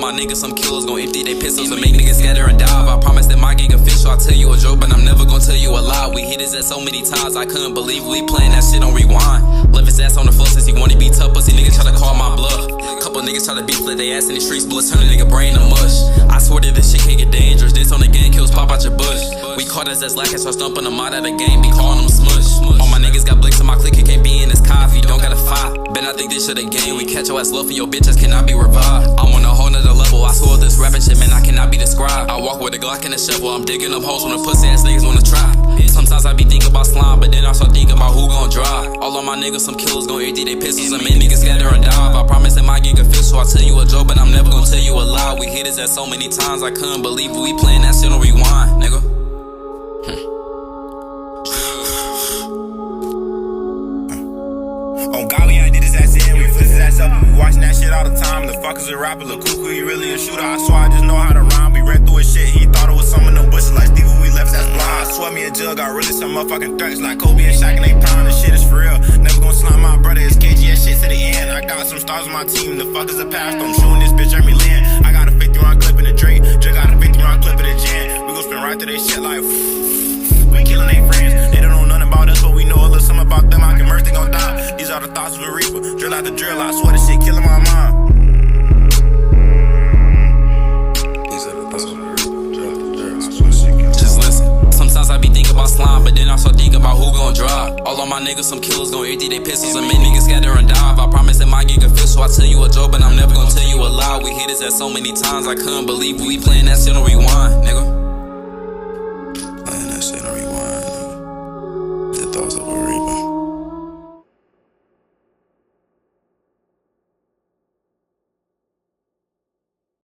my niggas some killers gon' empty they pistols and make niggas scatter and dive. I promise that my gang official. I tell you a joke, but I'm never gon' tell you a lie. We hit his ass so many times, I couldn't believe we playing that shit on rewind. Left his ass on the floor since he wanna be tough, pussy niggas try to call my bluff. Couple niggas try to beef, let they ass in the streets, bullets turn a nigga brain to mush. I swear that this shit can't get dangerous. This on the gang kills pop out your bush. We caught us as lacking, so stumping them out of the game, be calling them smush. All my niggas got blicks in my clique, it can't be in this coffee, don't gotta fight. Ben, I think this shit a game. We catch your ass low for your bitches cannot be revived. I'm on a whole nother level. I swear this rapping shit, man, I cannot be described. I walk with a Glock and a shovel. I'm digging up holes when the pussy ass niggas wanna try. Sometimes I be thinking about slime, but then I start thinking about who gon' drive. All of my niggas some killers gon' empty they pistols and make niggas scatter and dive. I promise that my gang official. I tell you a joke, but I'm never gon' tell you a lie. We hit his ass so many times, I couldn't believe we playing that shit on rewind, nigga. On God, we ain't did his ass in, we flipped his ass up. We watching that shit all the time. The fuck is a rapper, look cuckoo, he really a shooter. I swear I just know how to rhyme. We ran through his shit, he thought it was some in the bushes like Steve when we left his ass blind. I swear me and Jugg got really some motherfucking threats like Kobe and Shaq and they prime. This shit is for real. Never gonna slime my brother, it's KG, that shit to the end. I got some stars on my team, the fuck is the past. I'm shooting this bitch, Jeremy Lin. I got a 50 round clip in the Drake, Jugg got a 50 round clip in the Jan. We gon' spin right through they shit like we killing they friends. They don't know nothing about us, but we know a little something about them. I can merge, they gon' die. These are the thoughts of a reaper. Drill after drill, I swear this shit killing my mind. These are the thoughts of a reaper. Drill, I swear this shit killing. Just listen. Sometimes I be thinking about slime, but then I start thinking about who gon' drive. All of my niggas some killers gon' empty they pistols and make niggas scatter and dive. I promise that my gang official. I tell you a joke, but I'm never gon' tell you a lie. We hit his ass so many times, I couldn't believe we playing that shit on rewind, nigga. Playing that shit on rewind, nigga. The thoughts of a reaper.